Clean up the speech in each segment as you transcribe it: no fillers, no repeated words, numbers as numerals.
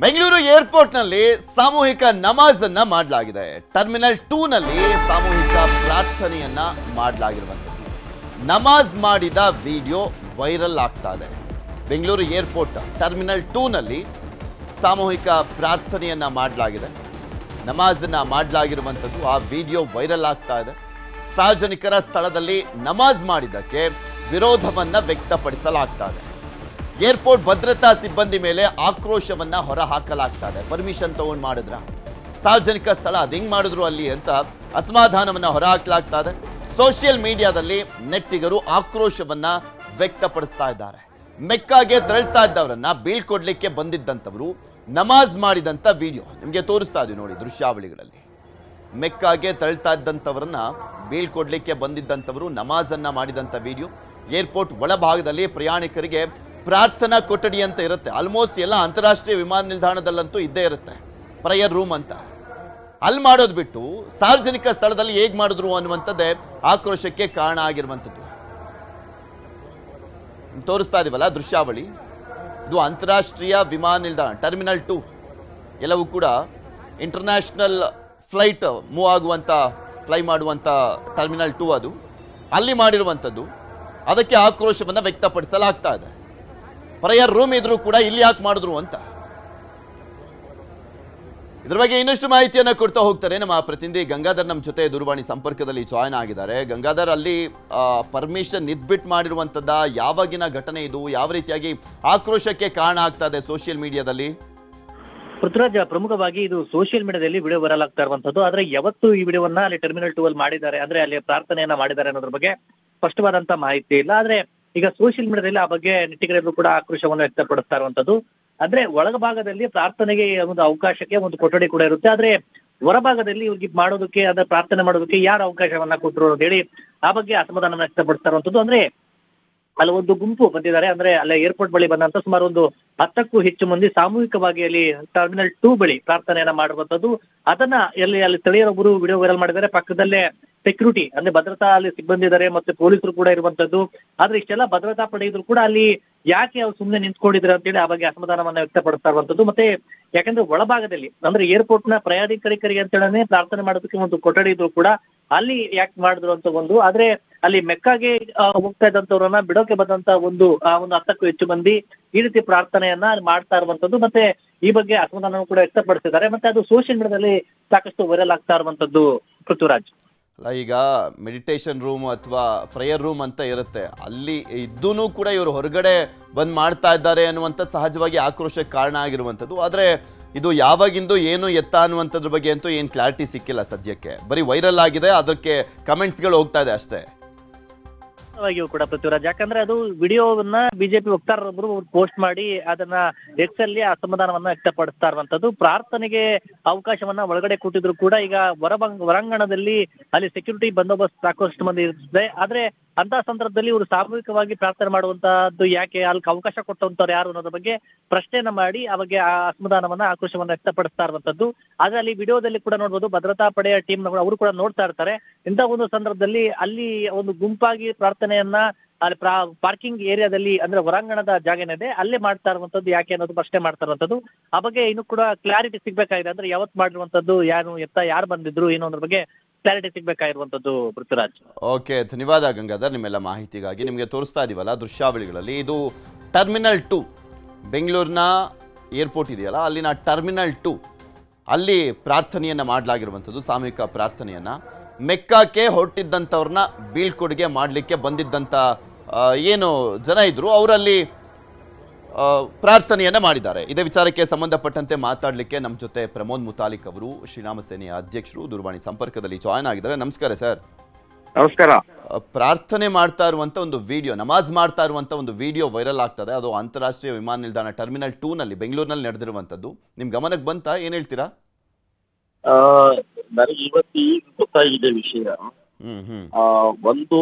ಬೆಂಗಳೂರು ಏರ್ಪೋರ್ಟ್ನಲ್ಲಿ ಸಾಮೂಹಿಕ ನಮಾಜ್ ಅನ್ನ ಮಾಡಲಾಗಿದೆ. ಟರ್ಮಿನಲ್ 2 ನಲ್ಲಿ ಸಾಮೂಹಿಕ ಪ್ರಾರ್ಥನೆಯನ್ನ ಮಾಡಲಾಗಿರುವಂಥದ್ದು. ನಮಾಜ್ ಮಾಡಿದ ವಿಡಿಯೋ ವೈರಲ್ ಆಗ್ತಾ ಇದೆ. ಬೆಂಗಳೂರು ಏರ್ಪೋರ್ಟ್ ಟರ್ಮಿನಲ್ 2 ನಲ್ಲಿ ಸಾಮೂಹಿಕ ಪ್ರಾರ್ಥನೆಯನ್ನ ಮಾಡಲಾಗಿದೆ. ನಮಾಜ್ ಅನ್ನ ಮಾಡಲಾಗಿರುವಂಥದ್ದು. ಆ ವಿಡಿಯೋ ವೈರಲ್ ಆಗ್ತಾ ಇದೆ. ಸಾರ್ವಜನಿಕರ ಸ್ಥಳದಲ್ಲಿ ನಮಾಜ್ ಮಾಡಿದ್ದಕ್ಕೆ ವಿರೋಧವನ್ನ ವ್ಯಕ್ತಪಡಿಸಲಾಗ್ತಾ ಇದೆ. ಏರ್ಪೋರ್ಟ್ ಭದ್ರತಾ ಸಿಬ್ಬಂದಿ ಮೇಲೆ ಆಕ್ರೋಶವನ್ನ ಹೊರಹಾಕಲಾಗ್ತಾ ಇದೆ. ಪರ್ಮಿಷನ್ ತಗೊಂಡು ಮಾಡಿದ್ರ ಸಾರ್ವಜನಿಕ ಸ್ಥಳ ಅದು ಹೆಂಗ್ ಮಾಡಿದ್ರು ಅಲ್ಲಿ ಅಂತ ಅಸಮಾಧಾನವನ್ನ ಹೊರಹಾಕಲಾಗ್ತಾ ಇದೆ. ಸೋಷಿಯಲ್ ಮೀಡಿಯಾದಲ್ಲಿ ನೆಟ್ಟಿಗರು ಆಕ್ರೋಶವನ್ನ ವ್ಯಕ್ತಪಡಿಸ್ತಾ ಇದ್ದಾರೆ. ಮೆಕ್ಕಾಗೆ ತೆರಳ್ತಾ ಇದ್ದವರನ್ನ ಬೀಳ್ಕೊಡ್ಲಿಕ್ಕೆ ಬಂದಿದ್ದಂಥವರು ನಮಾಜ್ ಮಾಡಿದಂಥ ವಿಡಿಯೋ ನಿಮಗೆ ತೋರಿಸ್ತಾ ಇದೀವಿ ನೋಡಿ ದೃಶ್ಯಾವಳಿಗಳಲ್ಲಿ. ಮೆಕ್ಕಾಗೆ ತೆರಳ್ತಾ ಇದ್ದಂಥವರನ್ನ ಬೀಳ್ಕೊಡ್ಲಿಕ್ಕೆ ಬಂದಿದ್ದಂಥವರು ನಮಾಜನ್ನ ಮಾಡಿದಂಥ ವಿಡಿಯೋ. ಏರ್ಪೋರ್ಟ್ ಒಳಭಾಗದಲ್ಲಿ ಪ್ರಯಾಣಿಕರಿಗೆ ಪ್ರಾರ್ಥನಾ ಕೊಠಡಿ ಅಂತ ಇರುತ್ತೆ. ಆಲ್ಮೋಸ್ಟ್ ಎಲ್ಲ ಅಂತಾರಾಷ್ಟ್ರೀಯ ವಿಮಾನ ನಿಲ್ದಾಣದಲ್ಲಂತೂ ಇದ್ದೇ ಇರುತ್ತೆ ಪ್ರೇಯರ್ ರೂಮ್ ಅಂತ. ಅಲ್ಲಿ ಮಾಡೋದು ಬಿಟ್ಟು ಸಾರ್ವಜನಿಕ ಸ್ಥಳದಲ್ಲಿ ಹೇಗೆ ಮಾಡಿದ್ರು ಅನ್ನುವಂಥದ್ದೇ ಆಕ್ರೋಶಕ್ಕೆ ಕಾರಣ ಆಗಿರುವಂಥದ್ದು. ತೋರಿಸ್ತಾ ಇದೀವಲ್ಲ ದೃಶ್ಯಾವಳಿ, ಇದು ಅಂತಾರಾಷ್ಟ್ರೀಯ ವಿಮಾನ ನಿಲ್ದಾಣ ಟರ್ಮಿನಲ್ 2. ಎಲ್ಲವೂ ಕೂಡ ಇಂಟರ್ನ್ಯಾಷನಲ್ ಫ್ಲೈಟ್ ಮೂವ್ ಆಗುವಂಥ ಫ್ಲೈ ಮಾಡುವಂಥ ಟರ್ಮಿನಲ್ 2 ಅದು. ಅಲ್ಲಿ ಮಾಡಿರುವಂಥದ್ದು. ಅದಕ್ಕೆ ಆಕ್ರೋಶವನ್ನು ವ್ಯಕ್ತಪಡಿಸಲಾಗ್ತಾ ಇದೆ. ಪ್ರೇಯರ್ ರೂಮ್ ಇದ್ರೂ ಕೂಡ ಇಲ್ಲಿ ಯಾಕೆ ಮಾಡಿದ್ರು ಅಂತ. ಇದ್ರ ಬಗ್ಗೆ ಇನ್ನಷ್ಟು ಮಾಹಿತಿಯನ್ನು ಕೊಡ್ತಾ ಹೋಗ್ತಾರೆ ನಮ್ಮ ಪ್ರತಿನಿಧಿ ಗಂಗಾಧರ್. ನಮ್ಮ ಜೊತೆ ದೂರವಾಣಿ ಸಂಪರ್ಕದಲ್ಲಿ ಜಾಯ್ನ್ ಆಗಿದ್ದಾರೆ. ಗಂಗಾಧರ್, ಅಲ್ಲಿ ಪರ್ಮಿಷನ್ ಇದ್ಬಿಟ್ಟು ಮಾಡಿರುವಂಥದ್ದ ಯಾವಾಗಿನ ಘಟನೆ ಇದು? ಯಾವ ರೀತಿಯಾಗಿ ಆಕ್ರೋಶಕ್ಕೆ ಕಾರಣ ಆಗ್ತಾ ಇದೆ ಸೋಷಿಯಲ್ ಮೀಡಿಯಾದಲ್ಲಿ? ಪೃಥ್ವಿರಾಜ್, ಪ್ರಮುಖವಾಗಿ ಇದು ಸೋಷಿಯಲ್ ಮೀಡಿಯಾದಲ್ಲಿ ವಿಡಿಯೋ ವೈರಲ್ ಆಗ್ತಾ ಇರುವಂತದ್ದು. ಆದ್ರೆ ಯಾವತ್ತು ಈ ವಿಡಿಯೋವನ್ನ ಅಲ್ಲಿ ಟರ್ಮಿನಲ್ 2 ಅಲ್ಲಿ ಮಾಡಿದ್ದಾರೆ, ಅಂದ್ರೆ ಅಲ್ಲಿ ಪ್ರಾರ್ಥನೆಯನ್ನ ಮಾಡಿದ್ದಾರೆ ಅನ್ನೋದ್ರ ಬಗ್ಗೆ ಸ್ಪಷ್ಟವಾದಂತ ಮಾಹಿತಿ ಇಲ್ಲ. ಆದ್ರೆ ಈಗ ಸೋಷಿಯಲ್ ಮೀಡಿಯಾದಲ್ಲಿ ಆ ಬಗ್ಗೆ ನೆಟ್ಟಿಗರೆಲ್ಲರೂ ಕೂಡ ಆಕ್ರೋಶವನ್ನು ವ್ಯಕ್ತಪಡಿಸ್ತಾ ಇರುವಂತದ್ದು. ಅಂದ್ರೆ ಒಳಭಾಗದಲ್ಲಿ ಪ್ರಾರ್ಥನೆಗೆ ಒಂದು ಅವಕಾಶಕ್ಕೆ ಒಂದು ಕೊಠಡಿ ಕೂಡ ಇರುತ್ತೆ. ಆದ್ರೆ ಹೊರಭಾಗದಲ್ಲಿ ಇವ್ರಿಗೆ ಮಾಡೋದಕ್ಕೆ, ಅದ್ರ ಪ್ರಾರ್ಥನೆ ಮಾಡೋದಕ್ಕೆ ಯಾರು ಅವಕಾಶವನ್ನ ಕೊಟ್ಟರು ಅಂತ ಹೇಳಿ ಆ ಬಗ್ಗೆ ಅಸಮಾಧಾನ ವ್ಯಕ್ತಪಡಿಸ್ತಾ ಇರುವಂತದ್ದು. ಅಂದ್ರೆ ಅಲ್ಲಿ ಒಂದು ಗುಂಪು ಬಂದಿದ್ದಾರೆ. ಅಂದ್ರೆ ಅಲ್ಲೇ ಏರ್ಪೋರ್ಟ್ ಬಳಿ ಬಂದಂತ ಸುಮಾರು ಒಂದು 10ಕ್ಕೂ ಹೆಚ್ಚು ಮಂದಿ ಸಾಮೂಹಿಕವಾಗಿ ಅಲ್ಲಿ ಟರ್ಮಿನಲ್ 2 ಬಳಿ ಪ್ರಾರ್ಥನೆಯನ್ನ ಮಾಡುವಂತದ್ದು. ಅದನ್ನ ಅಲ್ಲಿ ಸ್ಥಳೀಯರೊಬ್ಬರು ವಿಡಿಯೋ ವೈರಲ್ ಮಾಡಿದ್ದಾರೆ. ಪಕ್ಕದಲ್ಲೇ ಸೆಕ್ಯೂರಿಟಿ ಅಂದ್ರೆ ಭದ್ರತಾ ಅಲ್ಲಿ ಸಿಬ್ಬಂದಿ ಇದ್ದಾರೆ, ಮತ್ತೆ ಪೊಲೀಸರು ಕೂಡ ಇರುವಂತದ್ದು. ಆದ್ರೆ ಇಷ್ಟೆಲ್ಲ ಭದ್ರತಾ ಪಡೆ ಇದ್ರು ಕೂಡ ಅಲ್ಲಿ ಯಾಕೆ ಅವ್ರು ಸುಮ್ಮನೆ ನಿಂತ್ಕೊಂಡಿದ್ರೆ ಅಂತೇಳಿ ಆ ಬಗ್ಗೆ ಅಸಮಾಧಾನವನ್ನ ವ್ಯಕ್ತಪಡಿಸ್ತಾ ಇರುವಂತದ್ದು. ಮತ್ತೆ ಯಾಕಂದ್ರೆ ಒಳಭಾಗದಲ್ಲಿ ಅಂದ್ರೆ ಏರ್ಪೋರ್ಟ್ ನ ಪ್ರಯಾಣಿಕರಿಗೆ ಅಂತ ಹೇಳಿ ಪ್ರಾರ್ಥನೆ ಮಾಡೋದಕ್ಕೆ ಒಂದು ಕೊಠಡಿ ಇದ್ರು ಕೂಡ ಅಲ್ಲಿ ಯಾಕೆ ಮಾಡಿದ್ರು ಅಂತ ಒಂದು. ಆದ್ರೆ ಅಲ್ಲಿ ಮೆಕ್ಕಾಗೆ ಹೋಗ್ತಾ ಇದ್ದಂತವ್ರನ್ನ ಬಿಡೋಕೆ ಬಂದಂತ ಒಂದು 10ಕ್ಕೂ ಹೆಚ್ಚು ಮಂದಿ ಈ ರೀತಿ ಪ್ರಾರ್ಥನೆಯನ್ನ ಮಾಡ್ತಾ ಇರುವಂತದ್ದು. ಮತ್ತೆ ಈ ಬಗ್ಗೆ ಅಸಮಾಧಾನ ಕೂಡ ವ್ಯಕ್ತಪಡಿಸಿದ್ದಾರೆ. ಮತ್ತೆ ಅದು ಸೋಷಿಯಲ್ ಮೀಡಿಯಾದಲ್ಲಿ ಸಾಕಷ್ಟು ವೈರಲ್ ಆಗ್ತಾ ಇರುವಂತದ್ದು ಪೃಥ್ವಿರಾಜ್. ಅಲ್ಲ, ಈಗ ಮೆಡಿಟೇಷನ್ ರೂಮ್ ಅಥವಾ ಪ್ರೇಯರ್ ರೂಮ್ ಅಂತ ಇರುತ್ತೆ, ಅಲ್ಲಿ ಇದ್ದೂ ಕೂಡ ಇವರು ಹೊರಗಡೆ ಬಂದು ಮಾಡ್ತಾ ಇದ್ದಾರೆ ಅನ್ನುವಂಥದ್ದು ಸಹಜವಾಗಿ ಆಕ್ರೋಶಕ್ಕೆ ಕಾರಣ ಆಗಿರುವಂಥದ್ದು. ಆದರೆ ಇದು ಯಾವಾಗಿಂದು ಏನು ಎತ್ತ ಅನ್ನುವಂಥದ್ರ ಬಗ್ಗೆ ಅಂತೂ ಏನು ಕ್ಲಾರಿಟಿ ಸಿಕ್ಕಿಲ್ಲ ಸದ್ಯಕ್ಕೆ. ಬರೀ ವೈರಲ್ ಆಗಿದೆ, ಅದಕ್ಕೆ ಕಮೆಂಟ್ಸ್ಗಳು ಹೋಗ್ತಾ ಇದೆ ಅಷ್ಟೇ ಕೂಡ ಪೃಥ್ವಿರಾಜ್. ಯಾಕಂದ್ರೆ ಅದು ವಿಡಿಯೋವನ್ನ ಬಿಜೆಪಿ ವಕ್ತಾರರೊಬ್ಬರು ಪೋಸ್ಟ್ ಮಾಡಿ ಅದನ್ನ ಎಕ್ಸ್ ಅಲ್ಲಿ ಅಸಮಾಧಾನವನ್ನ ವ್ಯಕ್ತಪಡಿಸ್ತಾ ಇರುವಂತದ್ದು. ಪ್ರಾರ್ಥನೆಗೆ ಅವಕಾಶವನ್ನ ಒಳಗಡೆ ಕೊಟ್ಟಿದ್ರು ಕೂಡ ಈಗ ಹೊರಾಂಗಣದಲ್ಲಿ ಅಲ್ಲಿ ಸೆಕ್ಯೂರಿಟಿ ಬಂದೋಬಸ್ತ್ ಸಾಕಷ್ಟು ಮಂದಿ ಇರ್ತದೆ. ಆದ್ರೆ ಅಂತ ಸಂದರ್ಭದಲ್ಲಿ ಇವರು ಸಾಮೂಹಿಕವಾಗಿ ಪ್ರಾರ್ಥನೆ ಮಾಡುವಂತಹದ್ದು ಯಾಕೆ, ಅಲ್ಲಿ ಅವಕಾಶ ಕೊಟ್ಟಂತವ್ರು ಯಾರು ಅನ್ನೋದ್ರ ಬಗ್ಗೆ ಪ್ರಶ್ನೆಯನ್ನ ಮಾಡಿ ಆ ಬಗ್ಗೆ ಅಸಮಾಧಾನವನ್ನ ಆಕ್ರೋಶವನ್ನ ವ್ಯಕ್ತಪಡಿಸ್ತಾ ಇರುವಂತದ್ದು. ಆದ್ರೆ ಅಲ್ಲಿ ವಿಡಿಯೋದಲ್ಲಿ ಕೂಡ ನೋಡ್ಬೋದು ಭದ್ರತಾ ಪಡೆಯ ಟೀಮ್ ಅವರು ಕೂಡ ನೋಡ್ತಾ ಇರ್ತಾರೆ. ಇಂಥ ಒಂದು ಸಂದರ್ಭದಲ್ಲಿ ಅಲ್ಲಿ ಒಂದು ಗುಂಪಾಗಿ ಪ್ರಾರ್ಥನೆಯನ್ನ ಅಲ್ಲಿ ಪಾರ್ಕಿಂಗ್ ಏರಿಯಾದಲ್ಲಿ ಅಂದ್ರೆ ಹೊರಾಂಗಣದ ಜಾಗ ಏನಿದೆ ಅಲ್ಲೇ ಮಾಡ್ತಾ ಇರುವಂತದ್ದು ಯಾಕೆ ಅನ್ನೋದು ಪ್ರಶ್ನೆ ಮಾಡ್ತಾ ಇರುವಂತದ್ದು. ಆ ಬಗ್ಗೆ ಇನ್ನು ಕೂಡ ಕ್ಲಾರಿಟಿ ಸಿಗ್ಬೇಕಾಗಿದೆ. ಅಂದ್ರೆ ಯಾವತ್ ಮಾಡಿರುವಂತದ್ದು, ಯಾರು ಬಂದಿದ್ರು ಏನು ಅನ್ನೋದ್ರ ಬಗ್ಗೆ ಕ್ಲಾರಿಟಿ ಸಿಗ್ಬೇಕಾಗಿರುವಂತದ್ದು ಪೃಥ್ವಿರಾಜ್. ಓಕೆ, ಧನ್ಯವಾದ ಗಂಗಾಧರ್ ನಿಮ್ಮೆಲ್ಲ ಮಾಹಿತಿಗಾಗಿ. ನಿಮಗೆ ತೋರಿಸ್ತಾ ಇದೀವಲ್ಲ ದೃಶ್ಯಾವಳಿಗಳಲ್ಲಿ, ಇದು ಟರ್ಮಿನಲ್ 2 ಬೆಂಗಳೂರಿನ ಏರ್ಪೋರ್ಟ್ ಇದೆಯಲ್ಲ ಅಲ್ಲಿನ ಟರ್ಮಿನಲ್ 2 ಅಲ್ಲಿ ಪ್ರಾರ್ಥನೆಯನ್ನ ಮಾಡಲಾಗಿರುವಂಥದ್ದು. ಸಾಮೂಹಿಕ ಪ್ರಾರ್ಥನೆಯನ್ನ ಮೆಕ್ಕಾಕ್ಕೆ ಹೊರಟಿದ್ದಂಥವ್ರನ್ನ ಬೀಳ್ಕೊಡುಗೆ ಮಾಡಲಿಕ್ಕೆ ಬಂದಿದ್ದಂಥ ಏನು ಜನ ಇದ್ರು ಅವರಲ್ಲಿ ಪ್ರಾರ್ಥನೆಯನ್ನ ಮಾಡಿದ್ದಾರೆ. ಇದೇ ವಿಚಾರಕ್ಕೆ ಸಂಬಂಧಪಟ್ಟಂತೆ ಮಾತಾಡಲಿಕ್ಕೆ ನಮ್ಮ ಜೊತೆ ಪ್ರಮೋದ್ ಮುತಾಲಿಕ್ ಅವರು, ಶ್ರೀರಾಮ ಸೇನೆಯ ಅಧ್ಯಕ್ಷರು, ದೂರವಾಣಿ ಸಂಪರ್ಕದಲ್ಲಿ ಜಾಯ್ನ್ ಆಗಿದ್ದಾರೆ. ನಮಸ್ಕಾರ ಸರ್. ನಮಸ್ಕಾರ. ಪ್ರಾರ್ಥನೆ ಮಾಡ್ತಾ ಇರುವಂತ ಒಂದು ವಿಡಿಯೋ, ನಮಾಜ್ ಮಾಡ್ತಾ ಇರುವಂತ ಒಂದು ವಿಡಿಯೋ ವೈರಲ್ ಆಗ್ತದೆ. ಅದು ಅಂತಾರಾಷ್ಟ್ರೀಯ ವಿಮಾನ ನಿಲ್ದಾಣ ಟರ್ಮಿನಲ್ 2 ನಲ್ಲಿ ಬೆಂಗಳೂರಿನಲ್ಲಿ ನಡೆದಿರುವಂತದ್ದು. ನಿಮ್ ಗಮನಕ್ಕೆ ಬಂತಾ? ಏನ್ ಹೇಳ್ತೀರಾ? ನನಗೆ ಇವತ್ತು ಈಗ ಗೊತ್ತಾಗಿದೆ ವಿಷಯ. ಒಂದು,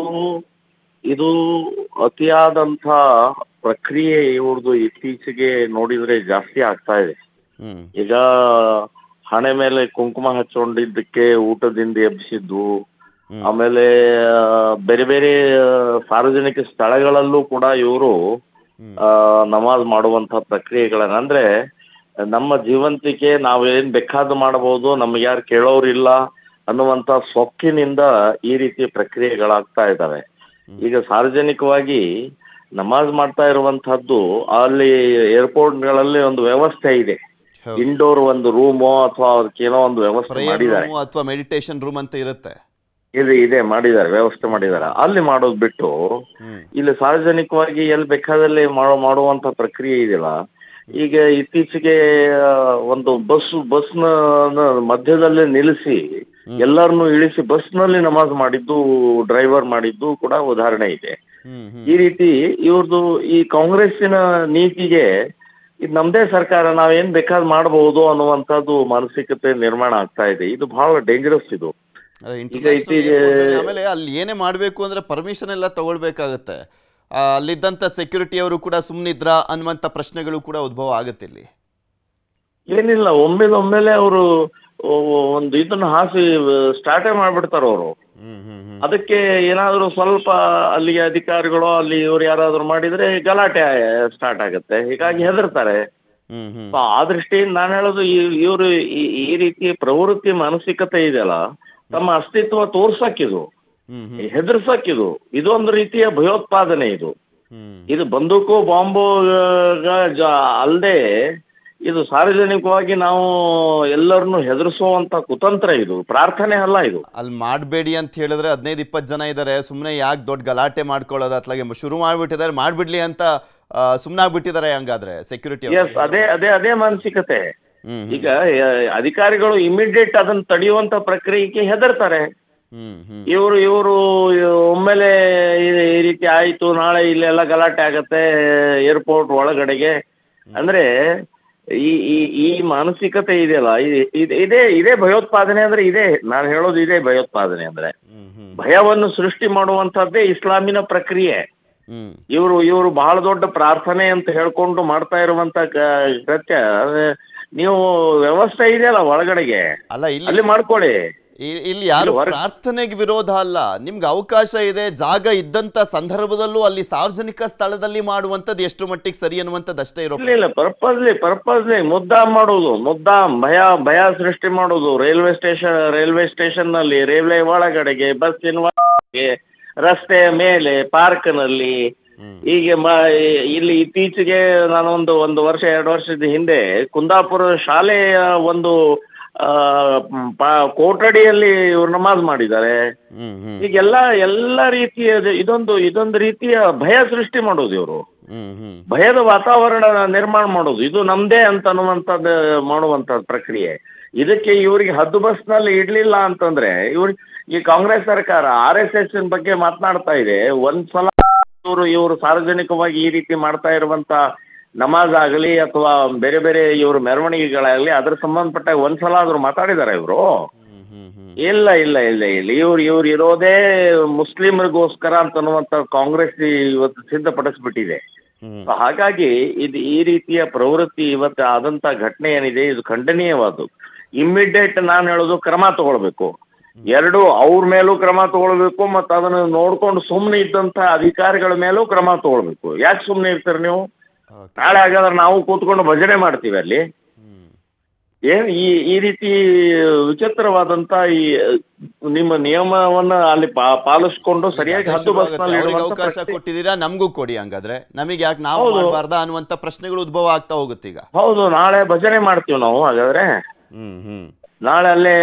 ಇದು ಅತಿಯಾದಂತ ಪ್ರಕ್ರಿಯೆ ಇವ್ರದ್ದು ಇತ್ತೀಚೆಗೆ ನೋಡಿದ್ರೆ ಜಾಸ್ತಿ ಆಗ್ತಾ ಇದೆ. ಈಗ ಹಣೆ ಮೇಲೆ ಕುಂಕುಮ ಹಚ್ಕೊಂಡಿದ್ದಕ್ಕೆ ಊಟದಿಂದ ಎಬ್ಬಿಸಿದ್ದು, ಆಮೇಲೆ ಬೇರೆ ಬೇರೆ ಸಾರ್ವಜನಿಕ ಸ್ಥಳಗಳಲ್ಲೂ ಕೂಡ ಇವರು ನಮಾಜ್ ಮಾಡುವಂತ ಪ್ರಕ್ರಿಯೆಗಳನ್ನ, ಅಂದ್ರೆ ನಮ್ಮ ಜೀವಂತಿಕೆ ನಾವೇನ್ ಬೇಕಾದ್ರೂ ಮಾಡಬಹುದು, ನಮ್ಗೆ ಯಾರು ಕೇಳೋರಿಲ್ಲ ಅನ್ನುವಂತ ಸೊಕ್ಕಿನಿಂದ ಈ ರೀತಿ ಪ್ರಕ್ರಿಯೆಗಳಾಗ್ತಾ ಇದ್ದಾವೆ. ಈಗ ಸಾರ್ವಜನಿಕವಾಗಿ ನಮಾಜ್ ಮಾಡ್ತಾ ಇರುವಂತಹದ್ದು ಅಲ್ಲಿ ಏರ್ಪೋರ್ಟ್ಗಳಲ್ಲಿ ಒಂದು ವ್ಯವಸ್ಥೆ ಇದೆ. ಇಂಡೋರ್ ಒಂದು ರೂಮೋ ಅಥವಾ ಅದಕ್ಕೇನೋ ಒಂದು ವ್ಯವಸ್ಥೆ ಮಾಡಿದ್ದಾರೆ, ಅಥವಾ ಮೆಡಿಟೇಷನ್ ರೂಮ್ ಅಂತ ಇರುತ್ತೆ. ಇದೆ ಮಾಡಿದ್ದಾರೆ, ವ್ಯವಸ್ಥೆ ಮಾಡಿದ್ದಾರೆ. ಅಲ್ಲಿ ಮಾಡೋದು ಬಿಟ್ಟು ಇಲ್ಲಿ ಸಾರ್ವಜನಿಕವಾಗಿ ಎಲ್ಲಿ ಬೇಕಾದಲ್ಲಿ ಮಾಡುವಂತ ಪ್ರಕ್ರಿಯೆ ಇದೆಯಲ್ಲ. ಈಗ ಇತ್ತೀಚೆಗೆ ಒಂದು ಬಸ್ನ ಮಧ್ಯದಲ್ಲೇ ನಿಲ್ಲಿಸಿ ಎಲ್ಲರನ್ನು ಇಳಿಸಿ ಬಸ್ನಲ್ಲಿ ನಮಾಜ್ ಮಾಡಿದ್ದು, ಡ್ರೈವರ್ ಮಾಡಿದ್ದು ಕೂಡ ಉದಾಹರಣೆ ಇದೆ. ಈ ರೀತಿ ಇವ್ರದ್ದು ಈ ಕಾಂಗ್ರೆಸ್ಸಿನ ನೀತಿಗೆ ಇದು ನಮ್ದೇ ಸರ್ಕಾರ, ನಾವೇನ್ ಬೇಕಾದ್ ಮಾಡಬಹುದು ಅನ್ನುವಂಥದ್ದು ಮಾನಸಿಕತೆ ನಿರ್ಮಾಣ ಆಗ್ತಾ ಇದೆ. ಇದು ಬಹಳ ಡೇಂಜರಸ್. ಇದು ಆಮೇಲೆ ಅಲ್ಲಿ ಏನೇ ಮಾಡ್ಬೇಕು ಅಂದ್ರೆ ಪರ್ಮಿಷನ್ ಎಲ್ಲ ತಗೊಳ್ಬೇಕಾಗತ್ತೆ. ಅಲ್ಲಿದ್ದಂತ ಸೆಕ್ಯೂರಿಟಿ ಅವರು ಕೂಡ ಸುಮ್ಮನಿದ್ರ ಅನ್ನುವಂತ ಪ್ರಶ್ನೆಗಳು ಕೂಡ ಉದ್ಭವ ಆಗುತ್ತೆ. ಇಲ್ಲಿ ಏನಿಲ್ಲ, ಒಮ್ಮೆಲೆ ಅವರು ಒಂದು ಇದನ್ನ ಹಾಸಿ ಸ್ಟಾರ್ಟೇ ಮಾಡ್ಬಿಡ್ತಾರ ಅವರು. ಅದಕ್ಕೆ ಏನಾದ್ರು ಸ್ವಲ್ಪ ಅಲ್ಲಿಗೆ ಅಧಿಕಾರಿಗಳು ಅಲ್ಲಿ ಇವ್ರು ಯಾರಾದ್ರು ಮಾಡಿದ್ರೆ ಗಲಾಟೆ ಸ್ಟಾರ್ಟ್ ಆಗುತ್ತೆ. ಹೀಗಾಗಿ ಹೆದರ್ತಾರೆ. ಆ ದೃಷ್ಟಿಯಿಂದ ನಾನು ಹೇಳೋದು ಇವರು ಈ ರೀತಿ ಪ್ರವೃತ್ತಿ ಮಾನಸಿಕತೆ ಇದೆಯಲ್ಲ, ತಮ್ಮ ಅಸ್ತಿತ್ವ ತೋರ್ಸಕ್ಕಿದು, ಹೆದರ್ಸಕ್ಕಿದು, ಇದೊಂದು ರೀತಿಯ ಭಯೋತ್ಪಾದನೆ. ಇದು ಬಂದೂಕು ಬಾಂಬು ಅಲ್ಲದೆ ಇದು ಸಾರ್ವಜನಿಕವಾಗಿ ನಾವು ಎಲ್ಲರನ್ನು ಹೆದರ್ಸುವಂತ ಕುತಂತ್ರ. ಇದು ಪ್ರಾರ್ಥನೆ ಅಲ್ಲ. ಇದು ಅಲ್ಲಿ ಮಾಡಬೇಡಿ ಅಂತ ಹೇಳಿದ್ರೆ 15-20 ಜನ ಇದ್ದಾರೆ, ಸುಮ್ಮನೆ ಯಾಕೆ ದೊಡ್ಡ ಗಲಾಟೆ ಮಾಡ್ಕೊಳ್ಳೋದು, ಅತ್ಲಾಗೆ ಶುರು ಮಾಡ್ಬಿಟ್ಟಿದ್ದಾರೆ, ಮಾಡ್ಬಿಡ್ಲಿ ಅಂತ ಸುಮ್ಮನಾಗ್ಬಿಟ್ಟಿದ್ದಾರೆ. ಹಂಗಾದ್ರೆ ಸೆಕ್ಯೂರಿಟಿ ಅದೇ ಮಾನಸಿಕತೆ. ಈಗ ಅಧಿಕಾರಿಗಳು ಇಮಿಡಿಯೇಟ್ ಅದನ್ನ ತಡೆಯುವಂತ ಪ್ರಕ್ರಿಯೆಗೆ ಹೆದರ್ತಾರೆ. ಇವರು ಒಮ್ಮೆಲೆ ಈ ರೀತಿ ಆಯ್ತು, ನಾಳೆ ಇಲ್ಲೆಲ್ಲ ಗಲಾಟೆ ಆಗತ್ತೆ ಏರ್ಪೋರ್ಟ್ ಒಳಗಡೆಗೆ ಅಂದ್ರೆ ಈ ಮಾನಸಿಕತೆ ಇದೆಯಲ್ಲ, ಇದೇ ಭಯೋತ್ಪಾದನೆ. ಅಂದ್ರೆ ನಾನು ಹೇಳೋದು ಇದೇ ಭಯೋತ್ಪಾದನೆ. ಅಂದ್ರೆ ಭಯವನ್ನು ಸೃಷ್ಟಿ ಮಾಡುವಂತದ್ದೇ ಇಸ್ಲಾಮಿನ ಪ್ರಕ್ರಿಯೆ. ಇವರು ಬಹಳ ದೊಡ್ಡ ಪ್ರಾರ್ಥನೆ ಅಂತ ಹೇಳ್ಕೊಂಡು ಮಾಡ್ತಾ ಇರುವಂತ ಕೃತ್ಯ. ನೀವು ವ್ಯವಸ್ಥೆ ಇದೆಯಲ್ಲ ಒಳಗಡೆಗೆ, ಅಲ್ಲಿ ಮಾಡ್ಕೊಳ್ಳಿ. ಇಲ್ಲಿ ಯಾರು ಪ್ರಾರ್ಥನೆಗೆ ವಿರೋಧ ಅಲ್ಲ, ನಿಮ್ಗೆ ಅವಕಾಶ ಇದೆ, ಜಾಗ ಇದ್ದಂತ ಸಂದರ್ಭದಲ್ಲೂ ಅಲ್ಲಿ ಸಾರ್ವಜನಿಕ ಸ್ಥಳದಲ್ಲಿ ಮಾಡುವಂತದ್ದು ಎಷ್ಟು ಮಟ್ಟಿಗೆ ಸರಿ ಅನ್ನುವಂಥದ್ದು ಅಷ್ಟೇ ಇರೋ. ಇಲ್ಲ, ಪರ್ಪಸ್ಲಿ ಮುದ್ದಾಮ್ ಮಾಡೋದು, ಭಯ ಸೃಷ್ಟಿ ಮಾಡೋದು. ರೈಲ್ವೆ ಸ್ಟೇಷನ್ ನಲ್ಲಿ, ರೈಲ್ವೆ ಒಳಗಡೆಗೆ, ಬಸ್ಸಿನ ಒಳಗೆ, ರಸ್ತೆಯ ಮೇಲೆ, ಪಾರ್ಕ್ ನಲ್ಲಿ. ಈಗ ಇಲ್ಲಿ ಇತ್ತೀಚೆಗೆ ನಾನು ಒಂದು ವರ್ಷ 2 ವರ್ಷದ ಹಿಂದೆ ಕುಂದಾಪುರ ಶಾಲೆಯ ಒಂದು ಕೋಟಡಿಯಲ್ಲಿ ಇವ್ರು ನಮಾಜ್ ಮಾಡಿದ್ದಾರೆ. ಈಗೆಲ್ಲ ರೀತಿಯ ಇದೊಂದು ರೀತಿಯ ಭಯ ಸೃಷ್ಟಿ ಮಾಡೋದು. ಇವರು ಭಯದ ವಾತಾವರಣ ನಿರ್ಮಾಣ ಮಾಡೋದು, ಇದು ನಮ್ದೇ ಅಂತ ಅನ್ನುವಂಥದ್ದು ಮಾಡುವಂತ ಪ್ರಕ್ರಿಯೆ. ಇದಕ್ಕೆ ಇವರಿಗೆ ಹದ್ದು ಬಸ್ನಲ್ಲಿ ಇಡ್ಲಿಲ್ಲ ಅಂತಂದ್ರೆ ಈ ಕಾಂಗ್ರೆಸ್ ಸರ್ಕಾರ RSS ಬಗ್ಗೆ ಮಾತನಾಡ್ತಾ ಇದೆ. ಒಂದ್ಸಲ ಇವರು ಸಾರ್ವಜನಿಕವಾಗಿ ಈ ರೀತಿ ಮಾಡ್ತಾ ಇರುವಂತ ನಮಾಜ್ ಆಗಲಿ ಅಥವಾ ಬೇರೆ ಇವರು ಮೆರವಣಿಗೆಗಳಾಗಲಿ ಅದ್ರ ಸಂಬಂಧಪಟ್ಟ ಒಂದ್ಸಲ ಆದ್ರೂ ಮಾತಾಡಿದಾರೆ ಇವರು? ಇಲ್ಲ. ಇವ್ರು ಇರೋದೇ ಮುಸ್ಲಿಮರಿಗೋಸ್ಕರ ಅಂತ ಅನ್ನುವಂತ ಕಾಂಗ್ರೆಸ್ ಇವತ್ತು ಸಿದ್ಧಪಡಿಸ್ಬಿಟ್ಟಿದೆ. ಹಾಗಾಗಿ ಈ ರೀತಿಯ ಪ್ರವೃತ್ತಿ ಇವತ್ತು ಆದಂತ ಘಟನೆ ಏನಿದೆ, ಇದು ಖಂಡನೀಯವಾದ್ದು. ಇಮ್ಮಿಡಿಯೇಟ್ ನಾನು ಹೇಳೋದು ಕ್ರಮ ತಗೊಳ್ಬೇಕು. ಅವ್ರ ಮೇಲೂ ಕ್ರಮ ತಗೊಳ್ಬೇಕು, ಮತ್ತು ಅದನ್ನು ನೋಡ್ಕೊಂಡು ಸುಮ್ಮನೆ ಇದ್ದಂತ ಅಧಿಕಾರಿಗಳ ಮೇಲೂ ಕ್ರಮ ತಗೊಳ್ಬೇಕು. ಯಾಕೆ ಸುಮ್ಮನೆ ಇರ್ತೀರಿ ನೀವು? ನಾಳೆ ಹಾಗಾದ್ರೆ ನಾವು ಕೂತ್ಕೊಂಡು ಭಜನೆ ಮಾಡ್ತೀವಿ ಅಲ್ಲಿ. ಏನ್ ಈ ರೀತಿ ವಿಚಿತ್ರವಾದಂತ ನಿಮ್ಮ ನಿಯಮವನ್ನ ಅಲ್ಲಿ ಪಾಲಿಸ್ಕೊಂಡು ಸರಿಯಾಗಿ ಹದ್ದು ಬಸ್ನಲ್ಲಿ ಅವಕಾಶ ಕೊಟ್ಟಿದ್ದೀರಾ, ನಮಗೂ ಕೊಡಿ. ಹಂಗಾದ್ರೆ ನಮಗೆ ಯಾಕೆ ನಾವು ಮಾಡಬಾರ್ದಾ ಅನ್ನುವಂತ ಪ್ರಶ್ನೆಗಳು ಉದ್ಭವ ಆಗ್ತಾ ಹೋಗುತ್ತೆ ಈಗ. ಹೌದು, ನಾಳೆ ಭಜನೆ ಮಾಡ್ತೀವಿ ನಾವು. ಹಾಗಾದ್ರೆ ನಾಳೆ ಅಲ್ಲೇ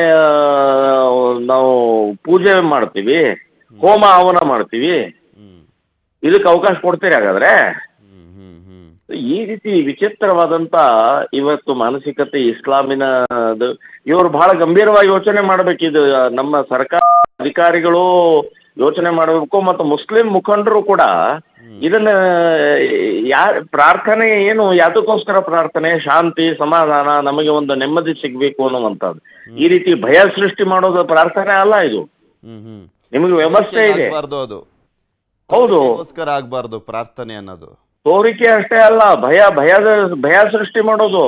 ನಾವು ಪೂಜೆ ಮಾಡ್ತೀವಿ, ಹೋಮ ಹವನ ಮಾಡ್ತೀವಿ. ಇದಕ್ಕೆ ಅವಕಾಶ ಕೊಡ್ತೀರಿ ಹಾಗಾದ್ರೆ? ಈ ರೀತಿ ವಿಚಿತ್ರವಾದಂತ ಇವತ್ತು ಮಾನಸಿಕತೆ ಇಸ್ಲಾಮಿನ ಇವರು ಬಹಳ ಗಂಭೀರವಾಗಿ ಯೋಚನೆ ಮಾಡಬೇಕಿದು. ನಮ್ಮ ಸರ್ಕಾರ ಅಧಿಕಾರಿಗಳು ಯೋಚನೆ ಮಾಡಬೇಕು, ಮತ್ತು ಮುಸ್ಲಿಂ ಮುಖಂಡರು ಕೂಡ ಇದನ್ನ ಪ್ರಾರ್ಥನೆ ಏನು, ಯಾತಕ್ಕೋಸ್ಕರ ಪ್ರಾರ್ಥನೆ? ಶಾಂತಿ, ಸಮಾಧಾನ, ನಮಗೆ ಒಂದು ನೆಮ್ಮದಿ ಸಿಗ್ಬೇಕು ಅನ್ನುವಂಥದ್ದು. ಈ ರೀತಿ ಭಯ ಸೃಷ್ಟಿ ಮಾಡೋದು ಪ್ರಾರ್ಥನೆ ಅಲ್ಲ. ಇದು ನಿಮಗೆ ವ್ಯವಸ್ಥೆ ಇದೆ. ಹೌದು, ಆಗ್ಬಾರ್ದು ಪ್ರಾರ್ಥನೆ ಅನ್ನೋದು ತೋರಿಕೆ ಅಷ್ಟೇ ಅಲ್ಲ, ಭಯ ಸೃಷ್ಟಿ ಮಾಡೋದು.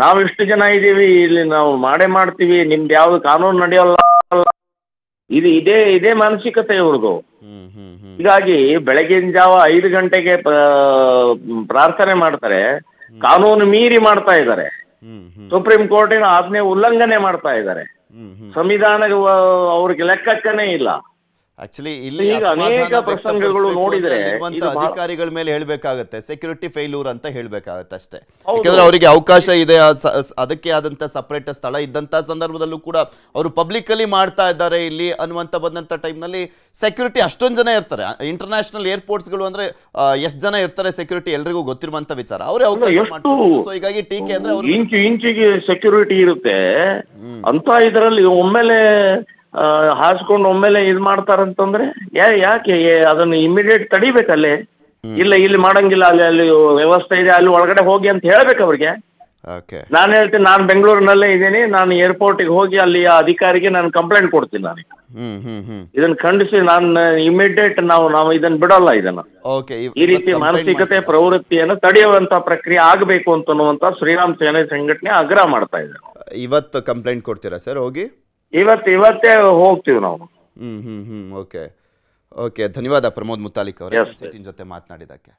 ನಾವು ಇಷ್ಟು ಜನ ಇದೀವಿ ಇಲ್ಲಿ, ನಾವು ಮಾಡ್ತೀವಿ, ನಿಮ್ದು ಯಾವ್ದು ಕಾನೂನು ನಡೆಯಲ್ಲ. ಇದೇ ಮಾನಸಿಕತೆ ಇವ್ರದು. ಹೀಗಾಗಿ ಬೆಳಗಿನ ಜಾವ 5 ಗಂಟೆಗೆ ಪ್ರಾರ್ಥನೆ ಮಾಡ್ತಾರೆ. ಕಾನೂನು ಮೀರಿ ಮಾಡ್ತಾ ಇದ್ದಾರೆ. ಹ್ಮ್ ಹ್ಮ್ ಸುಪ್ರೀಂ ಕೋರ್ಟಿನ ಆಜ್ಞೆ ಉಲ್ಲಂಘನೆ ಮಾಡ್ತಾ ಇದ್ದಾರೆ. ಹ್ಮ್ ಹ್ಮ್ ಸಂವಿಧಾನ ಅವ್ರಿಗೆ ಲೆಕ್ಕಕ್ಕನೇ ಇಲ್ಲ. ಆಕ್ಚುಲಿ ಇಲ್ಲಿ ಈಗ ಅನೇಕ ಪ್ರಸಂಗಗಳು ನೋಡಿದ್ರೆ ಇದು ಅಧಿಕಾರಿಗಳ ಮೇಲೆ ಹೇಳ್ಬೇಕಾಗತ್ತೆ, ಸೆಕ್ಯೂರಿಟಿ ಫೇಲ್ಯೂರ್ ಅಂತ ಹೇಳ್ಬೇಕಾಗತ್ತೆ ಅಷ್ಟೇ. ಯಾಕಂದ್ರೆ ಅವರಿಗೆ ಅವಕಾಶ ಇದೆ, ಅದಕ್ಕೆ ಆದಂತ ಸಪರೇಟ್ ಸ್ಥಳ ಇದ್ದಂತ ಸಂದರ್ಭದಲ್ಲೂ ಕೂಡ ಅವರು ಪಬ್ಲಿಕ್ ಅಲ್ಲಿ ಮಾಡ್ತಾ ಇದ್ದಾರೆ ಇಲ್ಲಿ ಅನ್ನುವಂತ ಬಂದಂತ ಟೈಮ್ ನಲ್ಲಿ ಸೆಕ್ಯೂರಿಟಿ ಅಷ್ಟೊಂದು ಜನ ಇರ್ತಾರೆ. ಇಂಟರ್ನ್ಯಾಷನಲ್ ಏರ್ಪೋರ್ಟ್ಸ್ ಗಳು ಅಂದ್ರೆ ಎಷ್ಟು ಜನ ಇರ್ತಾರೆ ಸೆಕ್ಯೂರಿಟಿ ಎಲ್ರಿಗೂ ಗೊತ್ತಿರುವಂತ ವಿಚಾರ. ಅವರೇ ಅವಕಾಶ ಮಾಡ್ತಾರೆ. ಸೊ ಹೀಗಾಗಿ ಟೀಕೆ ಅಂದ್ರೆ ಇಂಚಿಗೆ ಸೆಕ್ಯೂರಿಟಿ ಇರುತ್ತೆ ಅಂತ ಇದರಲ್ಲಿ ಒಮ್ಮೆಲೆ ಹಾಸ್ಕೊಂಡು ಒಮ್ಮೆಲೆ ಇದ್ ಮಾಡ್ತಾರಂತಂದ್ರೆ ಯಾಕೆ ಅದನ್ನ ಇಮಿಡಿಯೇಟ್ ತಡಿಬೇಕಲ್ಲೇ. ಇಲ್ಲ ಇಲ್ಲಿ ಮಾಡಂಗಿಲ್ಲ, ಅಲ್ಲಿ ವ್ಯವಸ್ಥೆ ಇದೆ, ಅಲ್ಲಿ ಒಳಗಡೆ ಹೋಗಿ ಅಂತ ಹೇಳ್ಬೇಕು ಅವ್ರಿಗೆ. ನಾನು ಹೇಳ್ತೀನಿ, ನಾನು ಬೆಂಗಳೂರಿನಲ್ಲೇ ಇದ್ದೀನಿ, ನಾನು ಏರ್ಪೋರ್ಟಿಗೆ ಹೋಗಿ ಅಲ್ಲಿ ಅಧಿಕಾರಿಗೆ ನಾನು ಕಂಪ್ಲೇಂಟ್ ಕೊಡ್ತೀನಿ. ನಾನು ಇದನ್ನ ಖಂಡಿಸಿ ನಾನು ಇಮಿಡಿಯೇಟ್ ನಾವು ಇದನ್ನ ಬಿಡಲ್ಲ. ಇದನ್ನ ಈ ರೀತಿ ಮಾನಸಿಕತೆ ಪ್ರವೃತ್ತಿಯನ್ನು ತಡೆಯುವಂತ ಪ್ರಕ್ರಿಯೆ ಆಗಬೇಕು ಅಂತನ್ನುವಂತ ಶ್ರೀರಾಮ್ ಸೇನೆ ಸಂಘಟನೆ ಆಗ್ರಹ ಮಾಡ್ತಾ ಇದ್ದಾರೆ. ಇವತ್ತು ಕಂಪ್ಲೇಂಟ್ ಕೊಡ್ತೀರಾ ಸರ್ ಹೋಗಿ? ಇವತ್ತೇ ಹೋಗ್ತೀವಿ ನಾವು. ಓಕೆ ಧನ್ಯವಾದ ಪ್ರಮೋದ್ ಮುತಾಲಿಕ್ ಅವರೇ ಜೊತೆ ಮಾತನಾಡಿದಕ್ಕೆ.